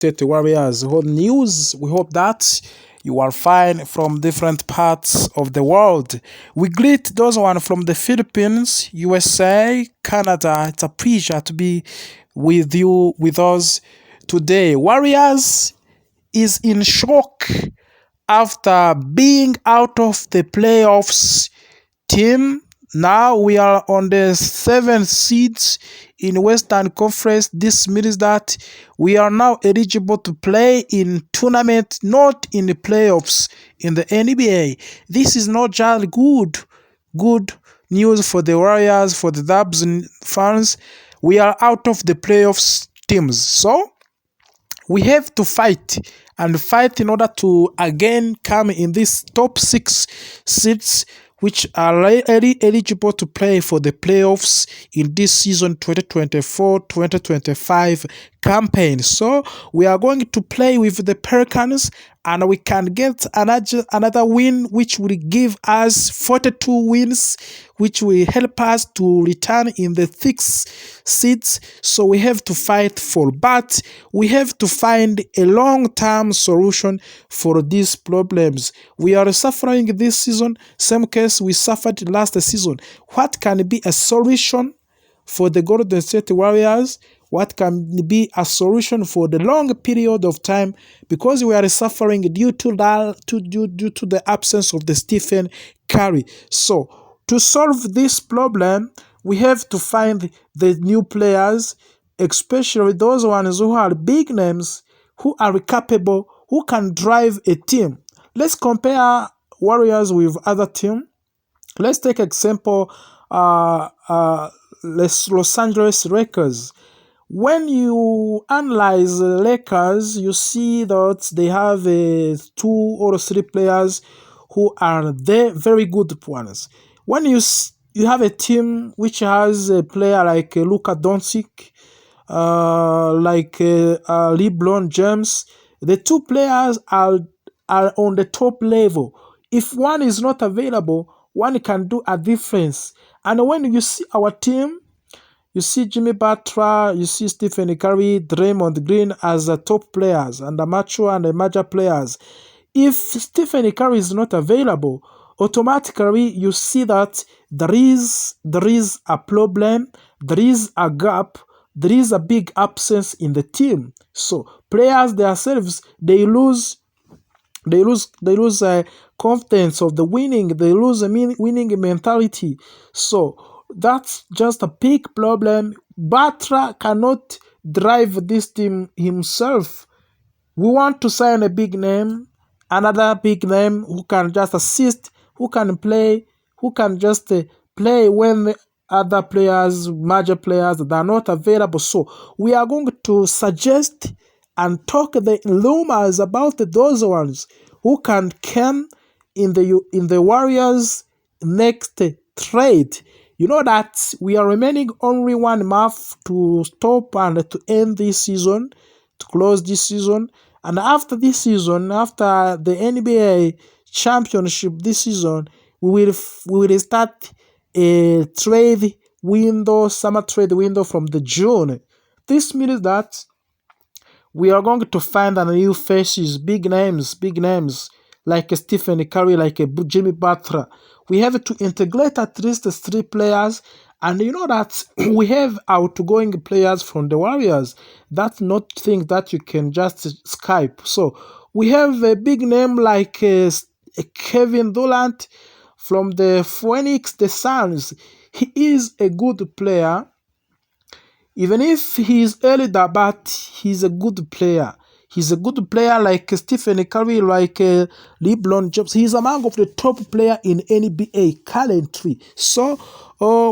State Warriors. What news? We hope that you are fine from different parts of the world. We greet those one from the Philippines, USA, Canada. It's a pleasure to be with you, with us today. Warriors is in shock after being out of the playoffs team. Now we are on the 7th seeds in Western Conference. This means that we are now eligible to play in tournament, not in the playoffs in the NBA. This is not just good news for the Warriors, for the Dubs fans. We are out of the playoffs teams. So we have to fight in order to again come in these top 6 seats, which are eligible to play for the playoffs in this season 2024-2025 campaign. So we are going to play with the Pelicans, and we can get another win, which will give us 42 wins, which will help us to return in the 6th seats. So we have to fight for, but we have to find a long-term solution for these problems. We are suffering this season, same case we suffered last season. What can be a solution for the Golden State Warriors? What can be a solution for the long period of time, because we are suffering due to the absence of the Stephen Curry. So to solve this problem, we have to find the new players, especially those ones who are big names, who are capable, who can drive a team. Let's compare Warriors with other teams. Let's take example Los Angeles Lakers. When you analyze the Lakers, you see that they have 2 or 3 players who are very good ones. When you have a team which has a player like Luka Doncic, like LeBron James, the 2 players are on the top level. If one is not available, one can do a difference. And when you see our team, you see Jimmy Butler, you see Stephen Curry, Draymond Green as the top players and the mature and the major players. If Stephen Curry is not available, automatically you see that there is a problem, there is a gap, there is a big absence in the team. So players themselves, they lose confidence of the winning. They lose a winning mentality. So that's just a big problem. Butler cannot drive this team himself. We want to sign a big name, another big name who can just assist, who can play, who can just play when the other players, major players, that are not available. So we are going to suggest and talk the rumors about those ones who can come in the Warriors' next trade. You know that we are remaining only 1 month to stop and to end this season, to close this season. And after this season, after the NBA championship this season, we will start a trade window, summer trade window from the June. This means that we are going to find new faces, big names, like Stephen Curry, like Jimmy Butler. We have to integrate at least 3 players, and you know that we have outgoing players from the Warriors. That's not thing that you can just Skype. So we have a big name like Kevin Durant from the Phoenix Suns. He is a good player. Even if he is elder, but he's a good player. He's a good player like Stephen Curry, like LeBron James. He's among of the top player in NBA currently. So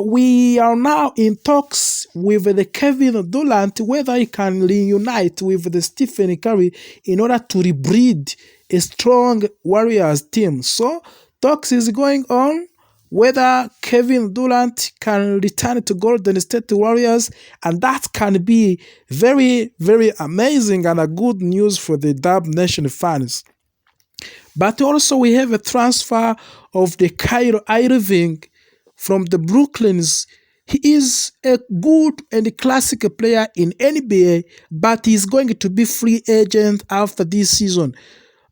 we are now in talks with the Kevin Durant whether he can reunite with the Stephen Curry in order to rebreed a strong Warriors team. So talks is going on whether Kevin Durant can return to Golden State Warriors, and that can be very, very amazing and a good news for the Dub Nation fans. But also we have a transfer of the Kyrie Irving from the Brooklyns. He is a good and classic player in NBA, but he's going to be free agent after this season.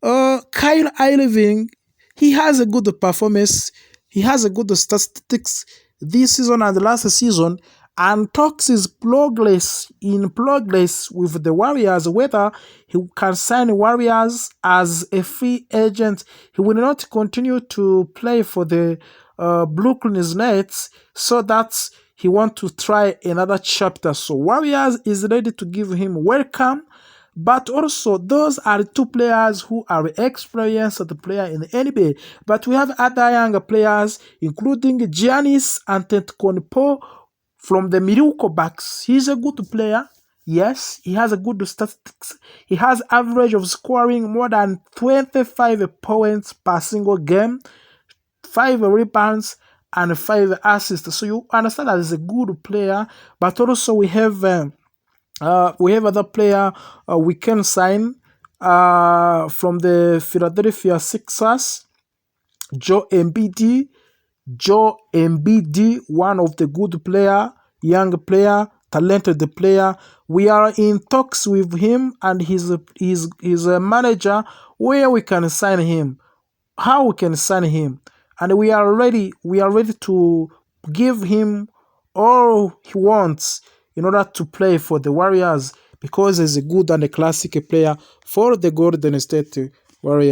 Kyle Irving, he has a good performance. He has a good statistics this season and last season, and talks is progress with the Warriors. Whether he can sign Warriors as a free agent, he will not continue to play for the Brooklyn Nets, so that he want to try another chapter. So Warriors is ready to give him welcome. But also, those are two players who are experienced player in the NBA. But we have other younger players, including Giannis Antetokounmpo from the Milwaukee Bucks. He's a good player. Yes, he has a good statistics. He has average of scoring more than 25 points per single game, 5 rebounds, and 5 assists. So you understand that he's a good player. But also we have other player we can sign from the Philadelphia Sixers, Joe Embiid. Joe Embiid, one of the good player, young player, talented player. We are in talks with him and his manager where we can sign him, how we can sign him, and we are ready to give him all he wants in order to play for the Warriors, because he's a good and a classic player for the Golden State Warriors.